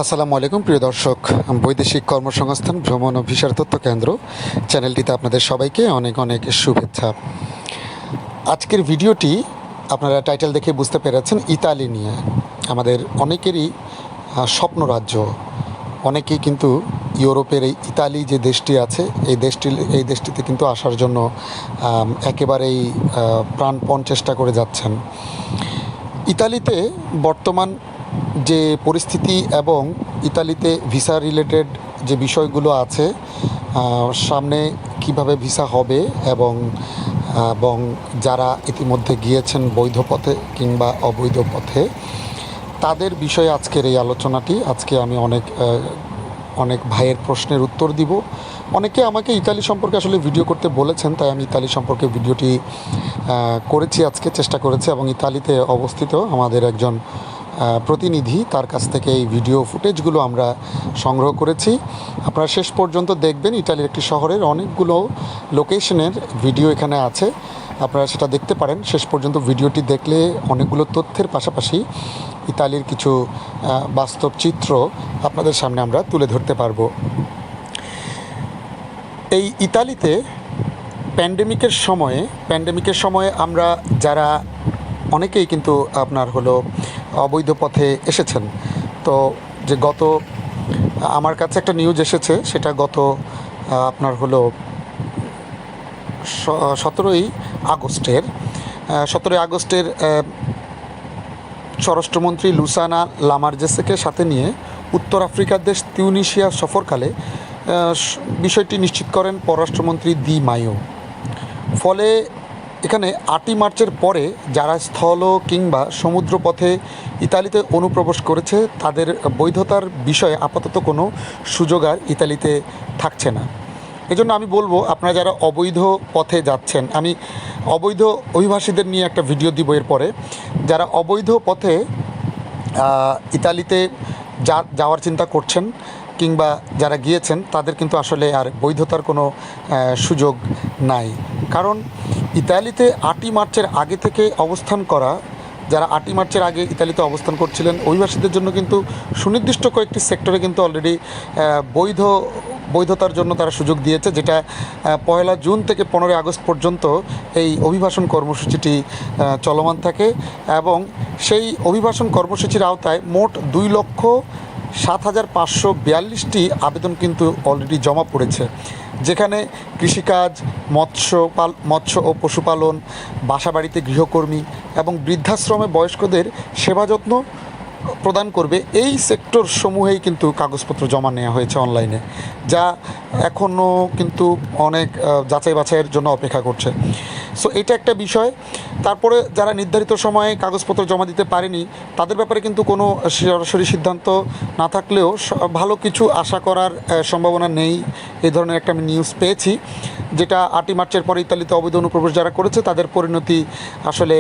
আসসালামু আলাইকুম প্রিয় দর্শক, বৈদেশিক কর্মসংস্থান ভ্রমণ ও ভিসার তথ্য কেন্দ্র চ্যানেলটিতে আপনাদের সবাইকে অনেক অনেক শুভেচ্ছা। আজকের ভিডিওটি আপনারা টাইটেল দেখে বুঝতে পেরেছেন, ইতালি নিয়ে। আমাদের অনেকেরই স্বপ্ন রাজ্য। অনেকেই কিন্তু ইউরোপের এই ইতালি যে দেশটি আছে এই দেশটিতে কিন্তু আসার জন্য একেবারেই প্রাণপণ চেষ্টা করে যাচ্ছেন। ইতালিতে বর্তমান যে পরিস্থিতি এবং ইতালিতে ভিসা রিলেটেড যে বিষয়গুলো আছে, সামনে কিভাবে ভিসা হবে এবং এবং যারা ইতিমধ্যে গিয়েছেন বৈধ পথে কিংবা অবৈধ পথে, তাদের বিষয়ে আজকের এই আলোচনাটি। আজকে আমি অনেক ভাইয়ের প্রশ্নের উত্তর দিব। অনেকে আমাকে ইতালি সম্পর্কে আসলে ভিডিও করতে বলেছেন, তাই আমি ইতালি সম্পর্কে ভিডিওটি করেছি, আজকে চেষ্টা করেছি। এবং ইতালিতে অবস্থিত আমাদের একজন প্রতিনিধি, তার কাছ থেকে এই ভিডিও ফুটেজগুলো আমরা সংগ্রহ করেছি। আপনারা শেষ পর্যন্ত দেখবেন। ইতালির একটি শহরের অনেকগুলো লোকেশনের ভিডিও এখানে আছে, আপনারা সেটা দেখতে পারেন। শেষ পর্যন্ত ভিডিওটি দেখলে অনেকগুলো তথ্যের পাশাপাশি ইতালির কিছু বাস্তব চিত্র আপনাদের সামনে আমরা তুলে ধরতে পারবো। এই ইতালিতে প্যান্ডেমিকের সময়ে আমরা যারা অনেকেই কিন্তু আপনার অবৈধ পথে এসেছেন। তো যে আমার কাছে একটা নিউজ এসেছে, সেটা গত আপনার 17ই আগস্টের স্বরাষ্ট্রমন্ত্রী লুসানা লামারজেসকে সাথে নিয়ে উত্তর আফ্রিকার দেশ তিউনিসিয়া সফরকালে বিষয়টি নিশ্চিত করেন পররাষ্ট্রমন্ত্রী দি মাইও। ফলে এখানে 8ই মার্চের পরে যারা স্থল কিংবা সমুদ্রপথে ইতালিতে অনুপ্রবেশ করেছে, তাদের বৈধতার বিষয়ে আপাতত কোনো সুযোগ আর ইতালিতে থাকছে না। এজন্য আমি বলবো, আপনারা যারা অবৈধ পথে যাচ্ছেন, আমি অবৈধ অভিবাসীদের নিয়ে একটা ভিডিও দিব এরপরে। যারা অবৈধ পথে ইতালিতে যাওয়ার চিন্তা করছেন কিংবা যারা গিয়েছেন, তাদের কিন্তু আসলে আর বৈধতার কোনো সুযোগ নাই। কারণ ইতালিতে 8ই মার্চের আগে থেকে অবস্থান করা, যারা 8ই মার্চের আগে ইতালিতে অবস্থান করছিলেন, অভিবাসীদের জন্য কিন্তু সুনির্দিষ্ট কয়েকটি সেক্টরে কিন্তু অলরেডি বৈধতার জন্য তারা সুযোগ দিয়েছে, যেটা 1 জুন থেকে 15 আগস্ট পর্যন্ত এই অভিবাসন কর্মসূচিটি চলমান থাকে। এবং সেই অভিবাসন কর্মসূচির আওতায় মোট 2,07,542টি আবেদন কিন্তু অলরেডি জমা পড়েছে, যেখানে কৃষিকাজ, মৎস্য ও পশুপালন, বাসাবাড়িতে গৃহকর্মী এবং বৃদ্ধাশ্রমে বয়স্কদের সেবা যত্ন প্রদান করবে, এই সেক্টর সমূহেই কিন্তু কাগজপত্র জমা নেওয়া হয়েছে অনলাইনে, যা এখনও কিন্তু অনেক যাচাই বাছাইয়ের জন্য অপেক্ষা করছে। সো এটা একটা বিষয়। তারপরে যারা নির্ধারিত সময়ে কাগজপত্র জমা দিতে পারেনি, তাদের ব্যাপারে কিন্তু কোনো সরাসরি সিদ্ধান্ত না থাকলেও ভালো কিছু আশা করার সম্ভাবনা নেই, এই ধরনের একটা আমি নিউজ পেয়েছি, যেটা 8ই মার্চের পরে ইতালিতে অবৈধ অনুপ্রবেশ যারা করেছে তাদের পরিণতি আসলে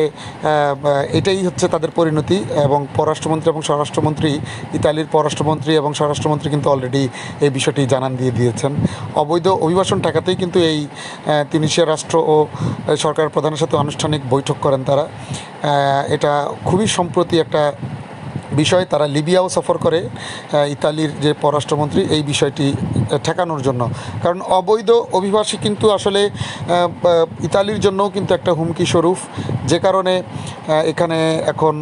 এটাই হচ্ছে তাদের পরিণতি। এবং পররাষ্ট্রমন্ত্রী এবং স্বরাষ্ট্রমন্ত্রী, ইতালির পররাষ্ট্রমন্ত্রী এবং স্বরাষ্ট্রমন্ত্রী কিন্তু অলরেডি এই বিষয়টি জানান দিয়েছেন। অবৈধ অভিবাসন ঠেকাতেই কিন্তু এই তিউনিসিয়া রাষ্ট্র ও সরকার প্রধানের সাথে আনুষ্ঠানিক বৈঠক করেন তারা। এটা খুবই সম্প্রতি একটা বিষয়। তারা লিবিয়াও সফর করে ইতালির যে পররাষ্ট্রমন্ত্রী, এই বিষয়টি ঠেকানোর জন্য। কারণ অবৈধ অভিবাসী কিন্তু আসলে ইতালির জন্যও কিন্তু একটা হুমকি স্বরূপ, যে কারণে এখানে এখন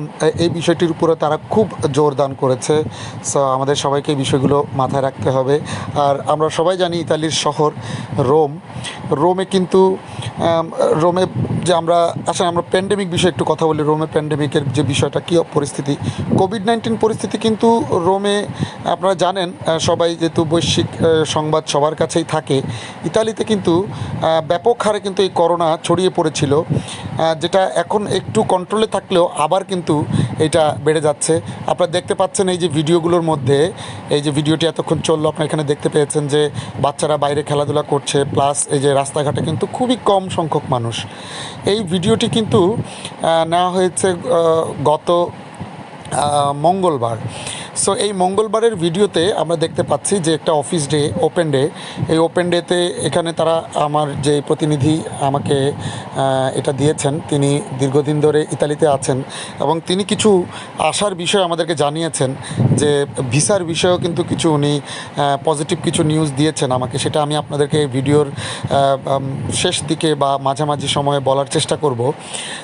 এই বিষয়টির উপরে তারা খুব জোরদান করেছে। সো আমাদের সবাইকে এই বিষয়গুলো মাথায় রাখতে হবে। আর আমরা সবাই জানি ইতালির শহর রোমে কিন্তু যে আমরা প্যান্ডেমিক বিষয়ে একটু কথা বলি। রোমে প্যান্ডেমিকের যে বিষয়টা, কী পরিস্থিতি, কোভিড-19 পরিস্থিতি কিন্তু রোমে আপনারা জানেন, সবাই যেহেতু বৈশ্বিক সংবাদ সবার কাছেই থাকে, ইতালিতে কিন্তু ব্যাপক হারে কিন্তু এই করোনা ছড়িয়ে পড়েছিল, যেটা এখন একটু কন্ট্রোলে থাকলেও আবার কিন্তু এটা বেড়ে যাচ্ছে। আপনারা দেখতে পাচ্ছেন এই যে ভিডিওগুলোর মধ্যে, এই যে ভিডিওটি এতক্ষণ চললো, আপনারা এখানে দেখতে পেয়েছেন যে বাচ্চারা বাইরে খেলাধুলা করছে, প্লাস এই যে রাস্তাঘাটে কিন্তু খুবই কম সংখ্যক মানুষ। এই ভিডিওটি কিন্তু নেওয়া হয়েছে গত মঙ্গলবার। সো এই মঙ্গলবারের ভিডিওতে আমরা দেখতে পাচ্ছি যে একটা অফিস ডে, ওপেন ডে। এই ওপেন ডেতে এখানে তারা, আমার যে প্রতিনিধি আমাকে এটা দিয়েছেন, তিনি দীর্ঘদিন ধরে ইতালিতে আছেন এবং তিনি কিছু আশার বিষয় আমাদেরকে জানিয়েছেন, যে ভিসার বিষয়েও কিন্তু কিছু উনি পজিটিভ কিছু নিউজ দিয়েছেন আমাকে। সেটা আমি আপনাদেরকে ভিডিওর শেষ দিকে বা মাঝামাঝি সময়ে বলার চেষ্টা করব।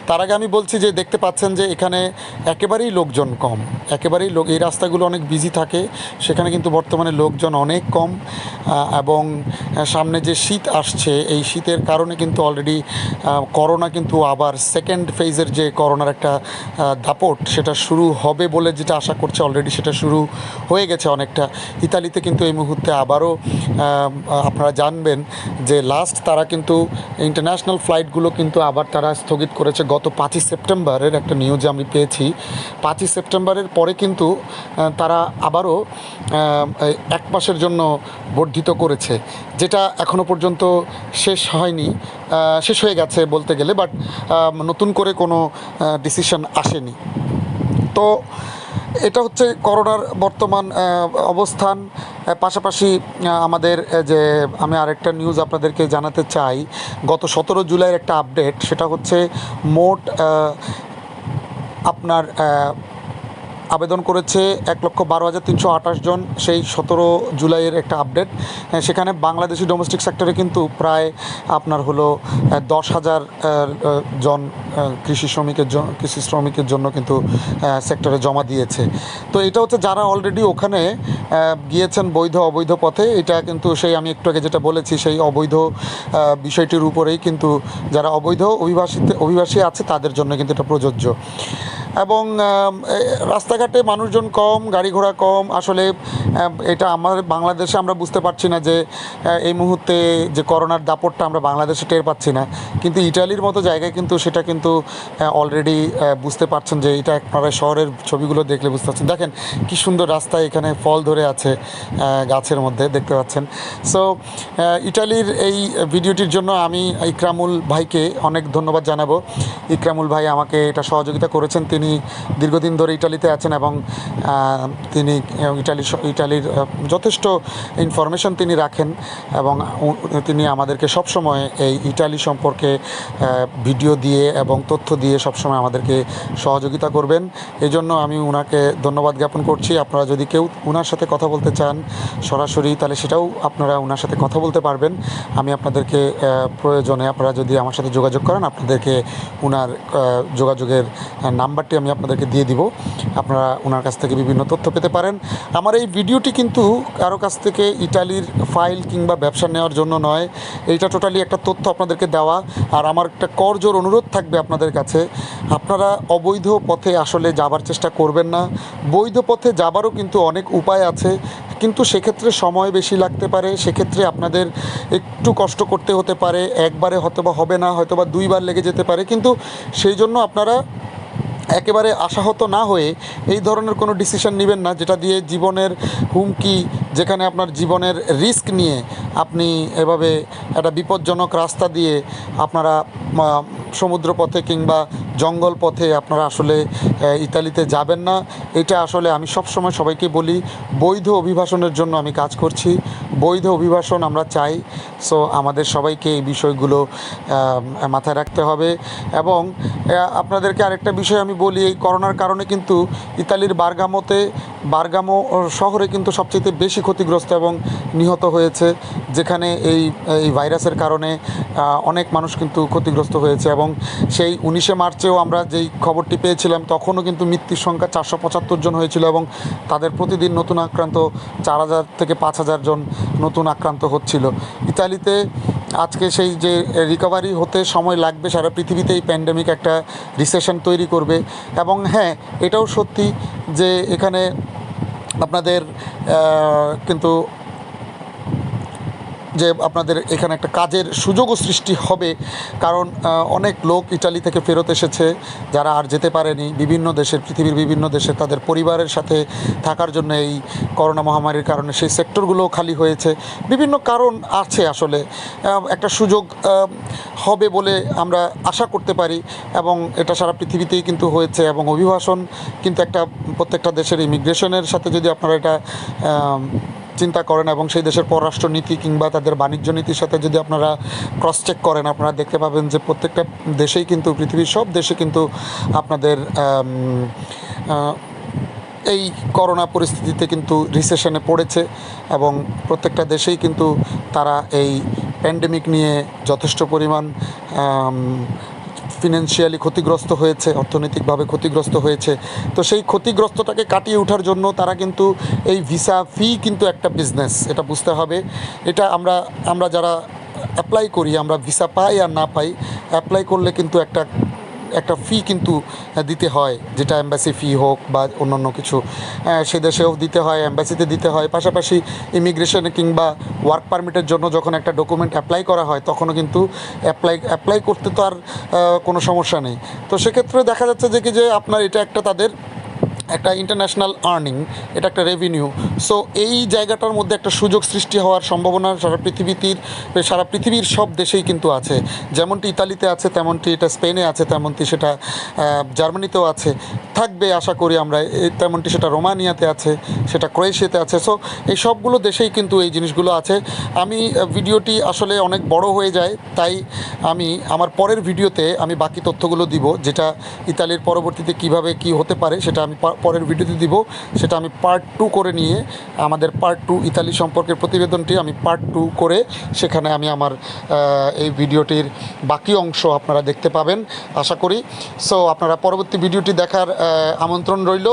তার আগে আমি বলছি যে দেখতে পাচ্ছেন যে এখানে একেবারেই লোকজন কম, একেবারেই এই রাস্তাগুলো অনেক বিজি থাকে, সেখানে কিন্তু বর্তমানে লোকজন অনেক কম। এবং সামনে যে শীত আসছে, এই শীতের কারণে কিন্তু অলরেডি করোনা কিন্তু আবার সেকেন্ড ফেজের যে করোনার একটা দাপট, সেটা শুরু হবে বলে যেটা আশা করছে, অলরেডি সেটা শুরু হয়ে গেছে অনেকটা। ইতালিতে কিন্তু এই মুহূর্তে আবারও আপনারা জানবেন যে লাস্ট তারা কিন্তু ইন্টারন্যাশনাল ফ্লাইটগুলো কিন্তু আবার তারা স্থগিত করেছে গত 5ই সেপ্টেম্বরের একটা নিউজ আমি পেয়েছি। 5ই সেপ্টেম্বরের পরে কিন্তু তারা আবারও 1 মাসের জন্য বর্ধিত করেছে, যেটা এখনও পর্যন্ত শেষ হয়নি, শেষ হয়ে গেছে বলতে গেলে, বাট নতুন করে কোনো ডিসিশন আসেনি। তো এটা হচ্ছে করোনার বর্তমান অবস্থান। পাশাপাশি আমাদের যে আমি আরেকটা নিউজ আপনাদেরকে জানাতে চাই, গত 17 জুলাইয়ের একটা আপডেট, সেটা হচ্ছে মোট আপনার আবেদন করেছে 1,12,328 জন, সেই 17 জুলাইয়ের একটা আপডেট। সেখানে বাংলাদেশি ডোমেস্টিক সেক্টরে কিন্তু প্রায় আপনার হলো 10,000 জন কৃষি শ্রমিকের জন্য কিন্তু সেক্টরে জমা দিয়েছে। তো এটা হচ্ছে যারা অলরেডি ওখানে গিয়েছেন বৈধ অবৈধ পথে, এটা কিন্তু সেই আমি একটু আগে যেটা বলেছি, সেই অবৈধ বিষয়টির উপরেই কিন্তু যারা অবৈধ অভিবাসী আছে তাদের জন্য কিন্তু এটা প্রযোজ্য। এবং রাস্তাঘাটে মানুষজন কম, গাড়ি ঘোড়া কম। আসলে এটা আমাদের বাংলাদেশে আমরা বুঝতে পারছি না যে এই মুহূর্তে যে করোনার দাপটটা আমরা বাংলাদেশে টের পাচ্ছি না, কিন্তু ইটালির মতো জায়গায় কিন্তু সেটা কিন্তু অলরেডি বুঝতে পারছেন। যে এটা আপনারা শহরের ছবিগুলো দেখলে বুঝতে পারছেন। দেখেন কি সুন্দর রাস্তায় এখানে ফল ধরে আছে গাছের মধ্যে, দেখতে পাচ্ছেন। সো ইটালির এই ভিডিওটির জন্য আমি ইকরামুল ভাইকে অনেক ধন্যবাদ জানাবো। ইকরামুল ভাই আমাকে এটা সহযোগিতা করেছেন। তিনি দীর্ঘদিন ধরে ইটালিতে আছেন এবং তিনি ইটালির যথেষ্ট ইনফরমেশন তিনি রাখেন, এবং তিনি আমাদেরকে সবসময় এই ইটালি সম্পর্কে ভিডিও দিয়ে এবং তথ্য দিয়ে সবসময় আমাদেরকে সহযোগিতা করবেন। এই জন্য আমি ওনাকে ধন্যবাদ জ্ঞাপন করছি। আপনারা যদি কেউ ওনার সাথে কথা বলতে চান সরাসরি, তাহলে সেটাও আপনারা ওনার সাথে কথা বলতে পারবেন। আমি আপনাদেরকে প্রয়োজনে আপনারা যদি আমার সাথে যোগাযোগ করেন, আপনাদেরকে ওনার যোগাযোগের নাম্বারটি আমি আপনাদেরকে দিয়ে দিব। আপনারা ওনার কাছ থেকে বিভিন্ন তথ্য পেতে পারেন। আমার এই ভিডিওটি কিন্তু কারো কাছ থেকে ইটালির ফাইল কিংবা ব্যবসা নেওয়ার জন্য নয়, এইটা টোটালি একটা তথ্য আপনাদেরকে দেওয়া। আর আমার একটা করজোর অনুরোধ থাকবে আপনাদের কাছে, আপনারা অবৈধ পথে আসলে যাবার চেষ্টা করবেন না। বৈধ পথে যাবারও কিন্তু অনেক উপায় আছে, কিন্তু সেক্ষেত্রে সময় বেশি লাগতে পারে, সেক্ষেত্রে আপনাদের একটু কষ্ট করতে হতে পারে, একবারে হয়তোবা হবে না, হয়তোবা 2 বার লেগে যেতে পারে। কিন্তু সেই জন্য আপনারা একেবারে আশাহত না হয়ে এই ধরনের কোনো ডিসিশন নেবেন না, যেটা দিয়ে জীবনের হুমকি, যেখানে আপনার জীবনের রিস্ক নিয়ে আপনি এভাবে একটা বিপজ্জনক রাস্তা দিয়ে আপনারা সমুদ্র পথে কিংবা জঙ্গল পথে আপনারা আসলে ইতালিতে যাবেন না। এটা আসলে আমি সবসময় সবাইকে বলি, বৈধ অভিবাসনের জন্য আমি কাজ করছি, বৈধ অভিবাসন আমরা চাই। সো আমাদের সবাইকে এই বিষয়গুলো মাথায় রাখতে হবে। এবং আপনাদেরকে আরেকটা বিষয় আমি বলি, এই করোনার কারণে কিন্তু ইতালির বার্গামো শহরে কিন্তু সবচেয়ে বেশি ক্ষতিগ্রস্ত এবং নিহত হয়েছে, যেখানে এই ভাইরাসের কারণে অনেক মানুষ কিন্তু ক্ষতিগ্রস্ত হয়েছে। এবং সেই 19শে মার্চেও আমরা যেই খবরটি পেয়েছিলাম, তখনও কিন্তু মৃত্যুর সংখ্যা 475 জন হয়েছিল, এবং তাদের প্রতিদিন নতুন আক্রান্ত 4,000 থেকে 5,000 জন নতুন আক্রান্ত হচ্ছিল। ইতালিতে আজকে সেই যে রিকভারি হতে সময় লাগবে, সারা পৃথিবীতে এই প্যান্ডেমিক একটা রিসেশন তৈরি করবে। এবং হ্যাঁ, এটাও সত্যি যে এখানে আপনাদের কিন্তু যে আপনাদের এখানে একটা কাজের সুযোগও সৃষ্টি হবে, কারণ অনেক লোক ইটালি থেকে ফেরত এসেছে যারা আর যেতে পারেনি বিভিন্ন দেশের, পৃথিবীর বিভিন্ন দেশে তাদের পরিবারের সাথে থাকার জন্য এই করোনা মহামারীর কারণে সেই সেক্টরগুলোও খালি হয়েছে। বিভিন্ন কারণ আছে আসলে, একটা সুযোগ হবে বলে আমরা আশা করতে পারি, এবং এটা সারা পৃথিবীতেই কিন্তু হয়েছে। এবং অভিবাসন কিন্তু একটা প্রত্যেকটা দেশের ইমিগ্রেশনের সাথে যদি আপনারা এটা চিন্তা করেন এবং সেই দেশের পররাষ্ট্র নীতি কিংবা তাদের বাণিজ্য নীতির সাথে যদি আপনারা ক্রস চেক করেন, আপনারা দেখতে পাবেন যে প্রত্যেকটা দেশেই কিন্তু, পৃথিবীর সব দেশে কিন্তু আপনাদের এই করোনা পরিস্থিতিতে কিন্তু রিসেশনে পড়েছে, এবং প্রত্যেকটা দেশেই কিন্তু তারা এই প্যান্ডেমিক নিয়ে যথেষ্ট পরিমাণ ফিনান্সিয়ালি ক্ষতিগ্রস্ত হয়েছে, অর্থনৈতিকভাবে ক্ষতিগ্রস্ত হয়েছে। তো সেই ক্ষতিগ্রস্তটাকে কাটিয়ে ওঠার জন্য তারা কিন্তু এই ভিসা ফি কিন্তু একটা বিজনেস, এটা বুঝতে হবে। এটা আমরা যারা অ্যাপ্লাই করি, আমরা ভিসা পাই আর না পাই, অ্যাপ্লাই করলে কিন্তু একটা ফি কিন্তু দিতে হয়, যেটা এম্বাসি ফি হোক বা অন্যান্য কিছু, সে দেশেও দিতে হয়, এম্বাসিতে দিতে হয়। পাশাপাশি ইমিগ্রেশনে কিংবা ওয়ার্ক পারমিটের জন্য যখন একটা ডকুমেন্ট অ্যাপ্লাই করা হয়, তখনও কিন্তু অ্যাপ্লাই করতে তো আর কোনো সমস্যা নেই। তো সেক্ষেত্রে দেখা যাচ্ছে যে আপনার এটা একটা তাদের একটা ইন্টারন্যাশনাল আর্নিং, এটা একটা রেভিনিউ। সো এই জায়গাটার মধ্যে একটা সুযোগ সৃষ্টি হওয়ার সম্ভাবনা সারা পৃথিবীর সব দেশেই কিন্তু আছে। যেমনটি ইতালিতে আছে, তেমনটি এটা স্পেনে আছে, তেমনটি সেটা জার্মানিতেও আছে, থাকবে আশা করি আমরা। তেমনটি সেটা রোমানিয়াতে আছে, সেটা ক্রোয়েশিয়াতে আছে। সো এই সবগুলো দেশেই কিন্তু এই জিনিসগুলো আছে। আমি ভিডিওটি আসলে অনেক বড় হয়ে যায়, তাই আমি আমার পরের ভিডিওতে আমি বাকি তথ্যগুলো দিব, যেটা ইতালির পরবর্তীতে কিভাবে কি হতে পারে সেটা আমি পরের ভিডিওতে দিব। সেটা আমি পার্ট 2 করে নিয়ে, আমাদের পার্ট 2 ইতালি সম্পর্কের প্রতিবেদনটি আমি পার্ট 2 করে সেখানে আমি আমার এই ভিডিওটির বাকি অংশ আপনারা দেখতে পাবেন আশা করি। সো আপনারা পরবর্তী ভিডিওটি দেখার আমন্ত্রণ রইল।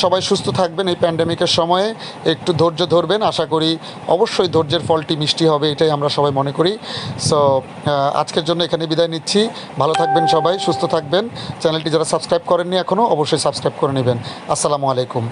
সবাই সুস্থ থাকবেন এই প্যান্ডেমিকের সময়ে, একটু ধৈর্য ধরবেন। আশা করি অবশ্যই ধৈর্যের ফলটি মিষ্টি হবে, এটাই আমরা সবাই মনে করি। সো আজকের জন্য এখানে বিদায় নিচ্ছি। ভালো থাকবেন সবাই, সুস্থ থাকবেন। চ্যানেলটি যারা সাবস্ক্রাইব করেননি এখনও, অবশ্যই সাবস্ক্রাইব করে নেবেন। আসসালামু আলাইকুম।